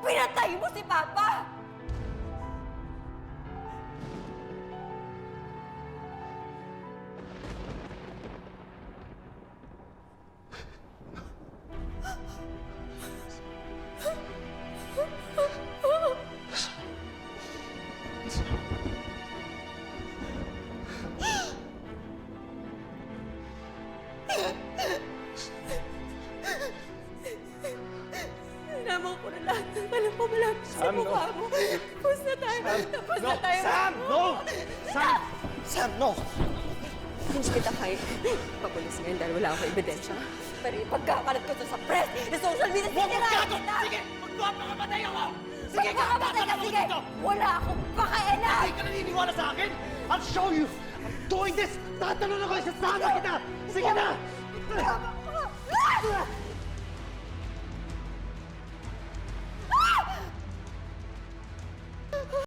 pinatay mo si Papa! Sinama ko na lahat ng alam mo malapit sa mukha mo. Tapos na tayo. Tapos na tayo. Sam! No! Sam! Sam, no! Hindi kita kaya. Papulis ngayon dahil wala akong ebidensya. Pero ipagkakalat ko to sa press, sa social media, sinirahan kita! Sige! Magpapakamatay ako! Sige ka! Magpapakamatay ka, sige! Wala akong pakialam! Hindi ka naniniwala sa akin? I'll show you! I'm doing this! Tatanong ako! Isasama kita! Sige na!